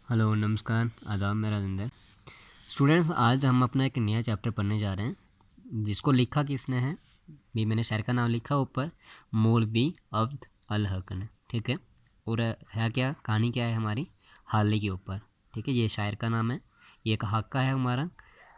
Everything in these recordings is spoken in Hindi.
हेलो नमस्कार आदाब, मेरा जिंदर। स्टूडेंट्स, आज हम अपना एक नया चैप्टर पढ़ने जा रहे हैं जिसको लिखा किसने है। भी मैंने शायर का नाम लिखा ऊपर, मौलवी अब्द अल हक ने। ठीक है। और है क्या, कहानी क्या है हमारी, हाली के ऊपर। ठीक है, ये शायर का नाम है, ये एक हक का है हमारा,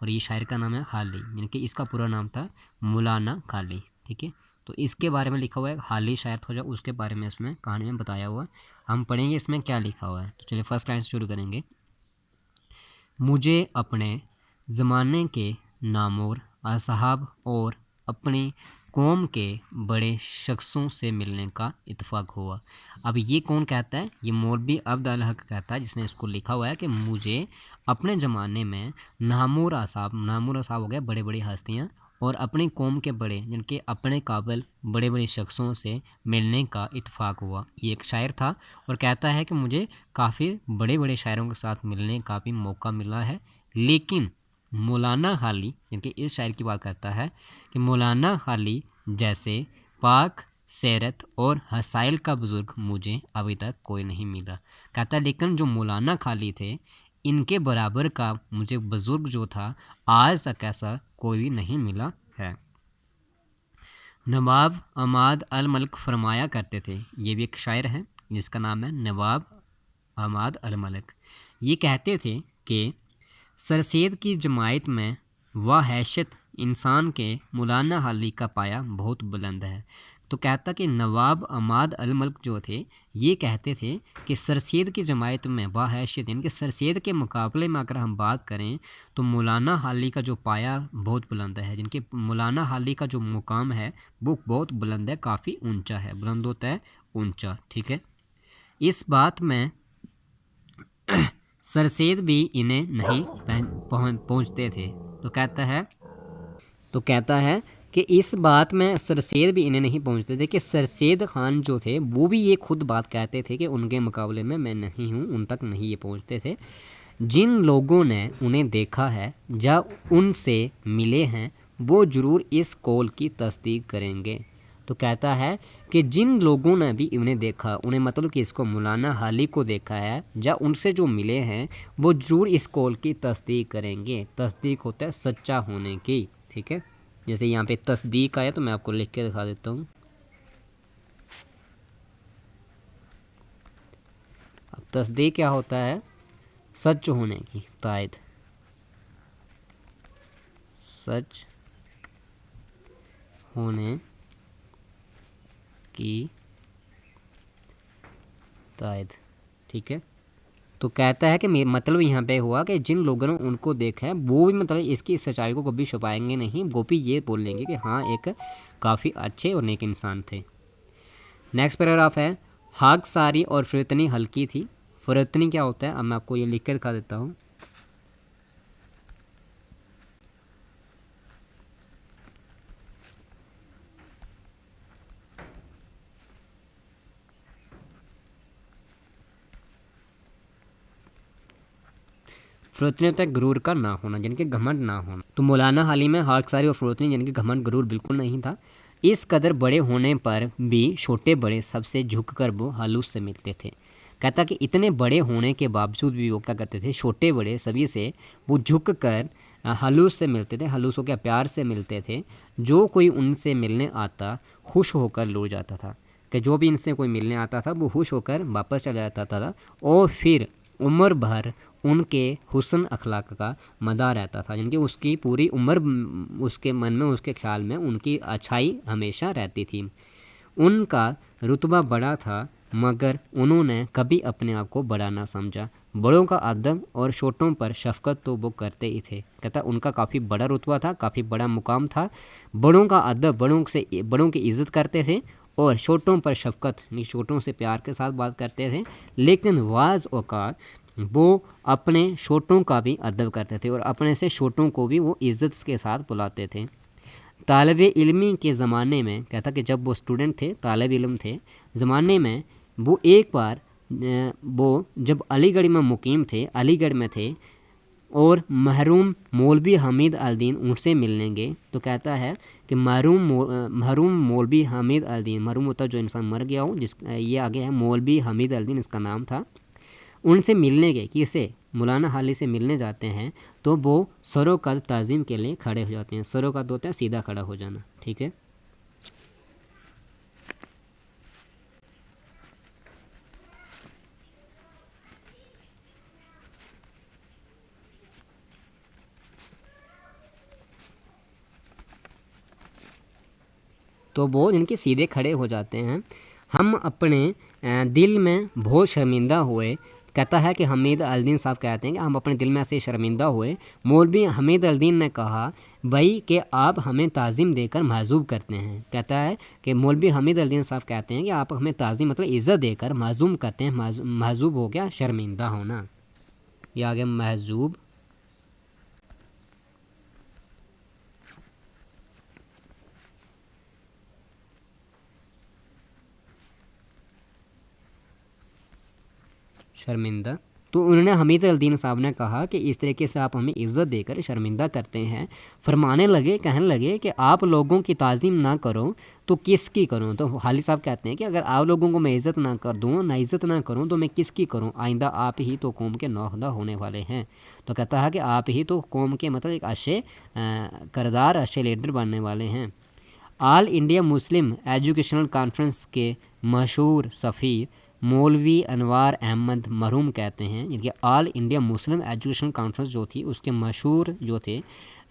और ये शायर का नाम है हाली, यानी कि इसका पूरा नाम था मौलाना खाली। ठीक है, तो इसके बारे में लिखा हुआ है, हाली शायर हो जाए उसके बारे में इसमें कहानी में बताया हुआ है। हम पढ़ेंगे इसमें क्या लिखा हुआ है। तो चलिए फर्स्ट लाइन से शुरू करेंगे। मुझे अपने ज़माने के नामोर असहाब और अपनी कौम के बड़े शख्सों से मिलने का इत्फाक हुआ। अब ये कौन कहता है? ये मौलवी अब्द अल हक कहता है, जिसने इसको लिखा हुआ है कि मुझे अपने ज़माने में नामूर असाब हो गया बड़े बड़ी हस्तियाँ, और अपनी कौम के बड़े जिनके अपने काबिल बड़े बड़े शख्सों से मिलने का इत्फाक हुआ। ये एक शायर था और कहता है कि मुझे काफ़ी बड़े बड़े शायरों के साथ मिलने का भी मौका मिला है, लेकिन मौलाना हाली, यानी इस शायर की बात करता है कि मौलाना हाली जैसे पाक सैरत और हसाइल का बुज़ुर्ग मुझे अभी तक कोई नहीं मिला। कहता है लेकिन जो मौलाना खाली थे, इनके बराबर का मुझे बुज़ुर्ग जो था, आज तक ऐसा कोई भी नहीं मिला है। नवाब अमाद अल मलिक फरमाया करते थे, ये भी एक शायर है जिसका नाम है नवाब अमाद अल मलिक। ये कहते थे कि सरसेद की जमायत में वह हैसियत इंसान के मौलाना हाली का पाया बहुत बुलंद है। तो कहता कि नवाब अमाद अल मलिक जो थे, ये कहते थे कि सरसेद की जमायत में वह हैसियत, यानी कि सरसेद के मुकाबले में अगर हम बात करें तो मौलाना हाली का जो पाया बहुत बुलंद है, जिनके मौलाना हाली का जो मुकाम है वो बहुत बुलंद है, काफ़ी ऊंचा है। बुलंद होता है ऊंचा। ठीक है, इस बात में सरसेद भी इन्हें नहीं पहुंचते थे। तो कहता है कि इस बात में सरसेद भी इन्हें नहीं पहुंचते थे, कि सरसेद खान जो थे वो भी ये खुद बात कहते थे कि उनके मुकाबले में मैं नहीं हूँ, उन तक नहीं ये पहुंचते थे। जिन लोगों ने उन्हें देखा है या उनसे मिले हैं, वो ज़रूर इस कौल की तस्दीक करेंगे। तो कहता है कि जिन लोगों ने भी उन्हें देखा, उन्हें मतलब कि इसको मौलाना हाली को देखा है या उनसे जो मिले हैं, वो ज़रूर इस कौल की तस्दीक करेंगे। तस्दीक होता है सच्चा होने की। ठीक है, जैसे यहाँ पे तस्दीक आया तो मैं आपको लिख के दिखा देता हूँ। अब तस्दीक क्या होता है? सच होने की तायद, सच होने की तायद। ठीक है, तो कहता है कि मतलब यहाँ पे हुआ कि जिन लोगों ने उनको देखा है वो भी मतलब इसकी सच्चाई को कभी छुपाएंगे नहीं, वो भी ये बोलेंगे कि हाँ एक काफ़ी अच्छे और नेक इंसान थे। नेक्स्ट पैराग्राफ है, हाक सारी और फिरतनी हल्की थी। फिरतनी क्या होता है? अब मैं आपको ये लिख कर दिखा देता हूँ। फिरतनी होता है गरूर का ना होना, यानी कि घमंड ना होना। तो मौलाना हाली में हाक सारी और फिरतनी यानी कि घमंड गरूर बिल्कुल नहीं था। इस कदर बड़े होने पर भी छोटे बड़े सबसे झुक कर वो हालूस से मिलते थे। कहता कि इतने बड़े होने के बावजूद भी वो क्या करते थे, छोटे बड़े सभी से वो झुक कर हलूस से मिलते थे। हलूस हो क्या, प्यार से मिलते थे। जो कोई उनसे मिलने आता खुश होकर लौट जाता था, कि जो भी इनसे कोई मिलने आता था वो खुश होकर वापस चला जाता था, और फिर उम्र भर उनके हुस्न अखलाक का मदा रहता था, यानी कि उसकी पूरी उम्र उसके मन में, उसके ख्याल में उनकी अच्छाई हमेशा रहती थी। उनका रुतबा बड़ा था, मगर उन्होंने कभी अपने आप को बड़ा ना समझा। बड़ों का अदब और छोटों पर शफकत तो वो करते ही थे। कहता उनका काफ़ी बड़ा रुतबा था, काफ़ी बड़ा मुकाम था। बड़ों का अदब, बड़ों की इज़्ज़त करते थे, और छोटों पर शफकत, छोटों से प्यार के साथ बात करते थे। लेकिन वाज औकात वो अपने छोटों का भी अदब करते थे, और अपने से छोटों को भी वो इज़्ज़त के साथ बुलाते थे। तालब इल्मी के ज़माने में, कहता कि जब वो स्टूडेंट थे, तालब इल्म थे ज़माने में, वो एक बार वो जब अलीगढ़ में मुकीम थे, अलीगढ़ में थे, और महरूम मौलवी हमीद अल-दीन उनसे मिलने गए। तो कहता है कि महरूम मौलवी हमीद अल-दीन, महरूम होता जो इंसान मर गया हो, जिस ये आगे है मौलवी हमीद अल-दीन इसका नाम था। उनसे मिलने के किसे मौलाना हाली से मिलने जाते हैं तो वो सरोकद ताज़ीम के लिए खड़े हो जाते हैं। सरोकद होता है सीधा खड़ा हो जाना, ठीक है। तो वो जिनके सीधे खड़े हो जाते हैं। हम अपने दिल में बहुत शर्मिंदा हुए, कहता है कि हमीद अलदीन साहब कहते हैं कि हम अपने दिल में ऐसे शर्मिंदा हुए। मौलवी हमीद अलदीन ने कहा भाई कि आप हमें ताज़ीम देकर महजूब करते हैं। कहता है कि मौलवी हमीद अलदीन साहब कहते हैं कि आप हमें ताज़ीम मतलब इज़्ज़त देकर महजूम करते हैं। महजूब हो गया शर्मिंदा होना, ये आ गया महजूब। शर्मिंदा। तो उन्होंने हमीद अलदीन साहब ने कहा कि इस तरीके से आप हमें इज़्ज़त देकर शर्मिंदा करते हैं। फरमाने लगे, कहने लगे कि आप लोगों की ताज़ीम ना करो तो किसकी करूं। तो हाली साहब कहते हैं कि अगर आप लोगों को मैं इज़्ज़त ना कर दूं, ना इज़्ज़त ना करूं तो मैं किसकी करूं। आइंदा आप ही तो कौम के नौखदा होने वाले हैं। तो कहता है कि आप ही तो कौम के मतलब एक अच्छे करदार, अच्छे लीडर बनने वाले हैं। All India Muslim educational conference के मशहूर सफ़ीर मौलवी अनवार अहमद मरहूम कहते हैं, जिनके all India Muslim education conference जो थी उसके मशहूर जो थे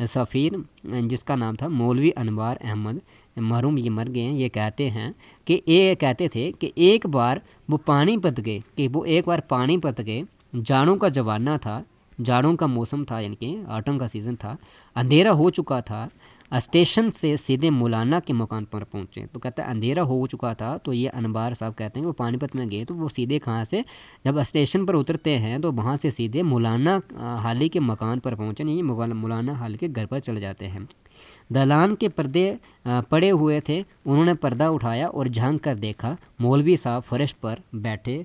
सफ़ीर, जिसका नाम था मौलवी अनवार अहमद मरहूम, ये मर गए हैं। ये कहते हैं कि ये कहते थे कि एक बार वो पानीपत गए, कि वो एक बार पानीपत गए, जाड़ों का जमाना था, जाड़ों का मौसम था, यानी कि ऑटम का सीज़न था, अंधेरा हो चुका था। स्टेशन से सीधे मौलाना के मकान पर पहुँचे। तो कहता है अंधेरा हो चुका था। तो ये अनबार साहब कहते हैं कि वो पानीपत में गए तो वो सीधे कहाँ से, जब स्टेशन पर उतरते हैं तो वहाँ से सीधे मौलाना हाली के मकान पर पहुँचे, नहीं मौलाना हाली के घर पर चले जाते हैं। दलान के पर्दे पड़े हुए थे। उन्होंने पर्दा उठाया और झांक कर देखा, मौलवी साहब फर्श पर बैठे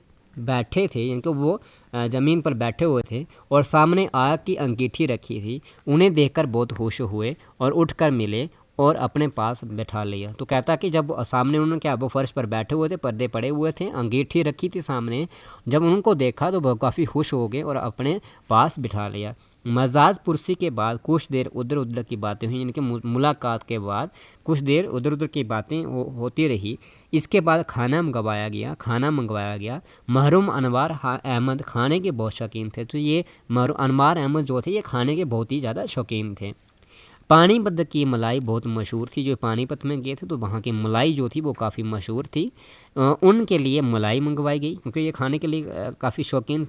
थे, यानी कि वो ज़मीन पर बैठे हुए थे और सामने आग की अंगीठी रखी थी। उन्हें देखकर बहुत खुश हुए और उठकर मिले और अपने पास बैठा लिया। तो कहता कि जब सामने उन्होंने क्या, वो फर्श पर बैठे हुए थे, पर्दे पड़े हुए थे, अंगीठी रखी थी सामने, जब उनको देखा तो वो काफ़ी खुश हो गए और अपने पास बिठा लिया। मजाज पुरसी के बाद कुछ देर उधर उधर की बातें हुई, यानी कि मुलाकात के बाद कुछ देर उधर उधर की बातें होती रही। इसके बाद खाना मंगवाया गया। मरहूम अनवार अहमद खाने के बहुत शौकीन थे। तो ये अनवार अहमद जो थे ये खाने के बहुत ही ज़्यादा शौकीन थे। पानीपत की मलाई बहुत मशहूर थी। जो पानीपत में गए थे तो वहाँ की मलाई जो थी वो काफ़ी मशहूर थी। उनके लिए मलाई मंगवाई गई, क्योंकि ये खाने के लिए काफ़ी शौकीन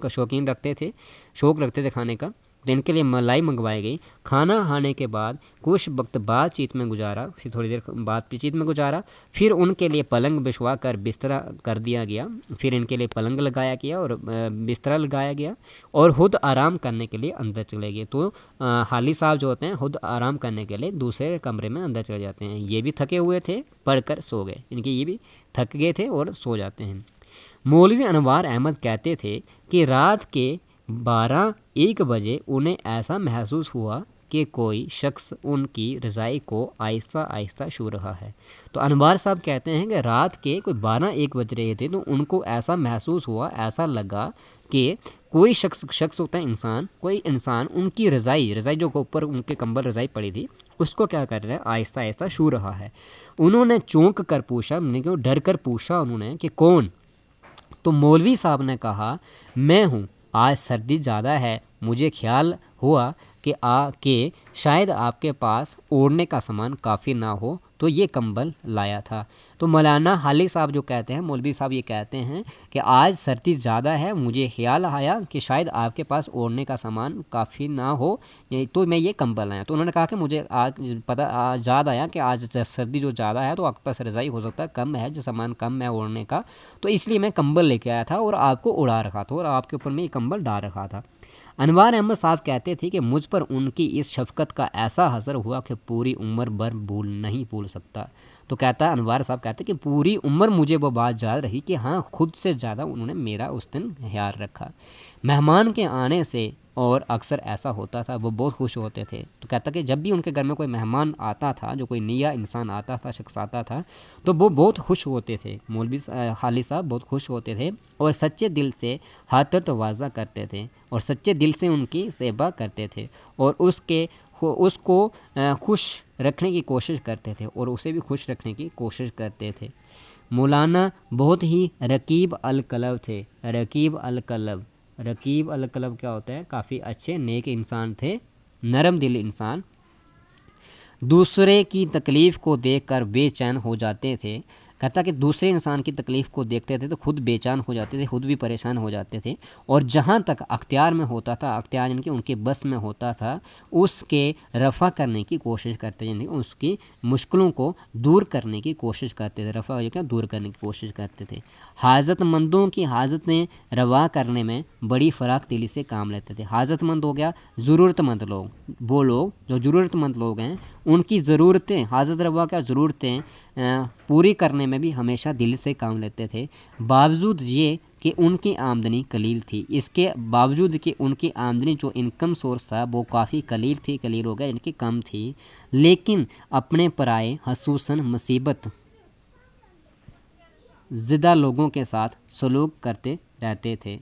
शौक़ रखते थे खाने का। तो इनके लिए मलाई मंगवाई गई। खाना खाने के बाद कुछ वक्त बातचीत में गुजारा, फिर थोड़ी देर बातचीत में गुजारा। फिर उनके लिए पलंग बिछवा कर बिस्तरा कर दिया गया। फिर इनके लिए पलंग लगाया गया और बिस्तरा लगाया गया और खुद आराम करने के लिए अंदर चले गए। तो हाली साहब जो होते हैं खुद आराम करने के लिए दूसरे कमरे में अंदर चले जाते हैं। ये भी थके हुए थे, पढ़कर सो गए, इनके ये भी थक गए थे और सो जाते हैं। मौलवी अनवार अहमद कहते थे कि रात के 12-1 बजे उन्हें ऐसा महसूस हुआ कि कोई शख्स उनकी रज़ाई को आहिस्ता आहिस्ता छू रहा है। तो अनवार साहब कहते हैं कि रात के कोई 12-1 बज रहे थे तो उनको ऐसा महसूस हुआ, ऐसा लगा कि कोई शख्स होता है कोई इंसान उनकी रज़ाई जो ऊपर उनके कंबल रज़ाई पड़ी थी उसको क्या कर रहा है, आहिस्ता आहिस्ता छू रहा है। उन्होंने चौंक कर पूछा, डर कर पूछा उन्होंने कि कौन। तो मौलवी साहब ने कहा मैं हूँ, आज सर्दी ज़्यादा है, मुझे ख्याल हुआ कि शायद आपके पास ओढ़ने का सामान काफ़ी ना हो तो ये कंबल लाया था। तो मौलाना हाली साहब जो कहते हैं, मौलवी साहब ये कहते हैं कि आज सर्दी ज़्यादा है, मुझे ख्याल आया कि शायद आपके पास ओढ़ने का सामान काफ़ी ना हो तो मैं ये कंबल लाया। तो उन्होंने कहा कि मुझे आज याद आया कि आज सर्दी जो ज़्यादा है तो आपके पास रज़ाई हो सकता है कम है, जो सामान कम है ओढ़ने का, तो इसलिए मैं कंबल लेके आया था और आपको उड़ा रखा था और आपके ऊपर में ये कंबल डाल रखा था। अनवार अहमद साहब कहते थे कि मुझ पर उनकी इस शफ़क़त का ऐसा असर हुआ कि पूरी उम्र भर नहीं भूल सकता। तो कहता है अनवार साहब कहते कि पूरी उम्र मुझे वो बात याद रही कि हाँ, खुद से ज़्यादा उन्होंने मेरा उस दिन ख्याल रखा। मेहमान के आने से और अक्सर ऐसा होता था, वो बहुत खुश होते थे। तो कहता कि जब भी उनके घर में कोई मेहमान आता था, जो कोई नया इंसान आता था, शख्स आता था, तो वो बहुत खुश होते थे। मौलवी हाली साहब बहुत खुश होते थे और सच्चे दिल से हाथ तवाज़ा करते थे और सच्चे दिल से उनकी सेवा करते थे और उसको खुश रखने की कोशिश करते थे और उसे भी खुश रखने की कोशिश करते थे। मौलाना बहुत ही रकीब अल कलब थे। रकीब अल कलब, रकीब अल कलब क्या होता है? काफ़ी अच्छे नेक इंसान थे, नरम दिल इंसान। दूसरे की तकलीफ़ को देखकर बेचैन हो जाते थे। कहता कि दूसरे इंसान की तकलीफ़ को देखते थे तो खुद बेचैन हो जाते थे, खुद भी परेशान हो जाते थे। और जहाँ तक अख्तियार में होता था, अख्तियार यानी कि उनके बस में होता था, उसके रफ़ा करने की कोशिश करते, यानी उसकी मुश्किलों को दूर करने की कोशिश करते थे। रफ़ा क्या, दूर करने की कोशिश करते थे। हाजतमंदों की हाजतें रवा करने में बड़ी फ़राख दिली से काम लेते थे। हाजतमंद हो गया ज़रूरतमंद लोग, वो लोग जो ज़रूरतमंद लोग हैं, उनकी ज़रूरतें, हाजत रवा क्या, ज़रूरतें पूरी करने में भी हमेशा दिल से काम लेते थे। बावजूद ये कि उनकी आमदनी कलील थी, इसके बावजूद कि उनकी आमदनी जो इनकम सोर्स था वो काफ़ी कलील थी, कलील हो गया इनकी कम थी, लेकिन अपने पराए खसूसन मुसीबत ज़िदा लोगों के साथ सलूक करते रहते थे।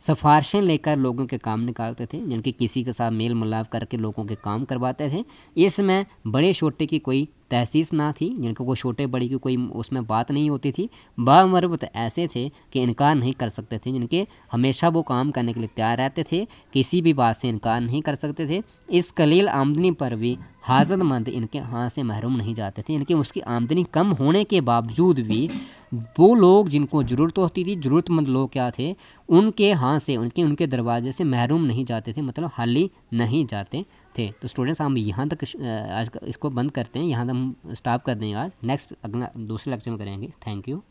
सिफारिशें लेकर लोगों के काम निकालते थे, जिनके किसी के साथ मेल मिलाप करके लोगों के काम करवाते थे। इसमें बड़े छोटे की कोई तहसीस ना थी, जिनको कोई छोटे बड़ी की कोई उसमें बात नहीं होती थी। बामरबत ऐसे थे कि इनकार नहीं कर सकते थे, जिनके हमेशा वो काम करने के लिए तैयार रहते थे, किसी भी बात से इनकार नहीं कर सकते थे। इस कलील आमदनी पर भी हाजतमंद इनके हाथ से महरूम नहीं जाते थे। इनकी उसकी आमदनी कम होने के बावजूद भी वो लोग जिनको ज़रूरत होती थी, ज़रूरतमंद लोग क्या थे, उनके हाथ से, उनके दरवाजे से महरूम नहीं जाते थे, मतलब खाली नहीं जाते थे। तो स्टूडेंट्स हम यहाँ तक आज इसको बंद करते हैं, यहाँ तक हम स्टॉप कर देंगे आज। नेक्स्ट अगला दूसरे लेक्चर में करेंगे। Thank you.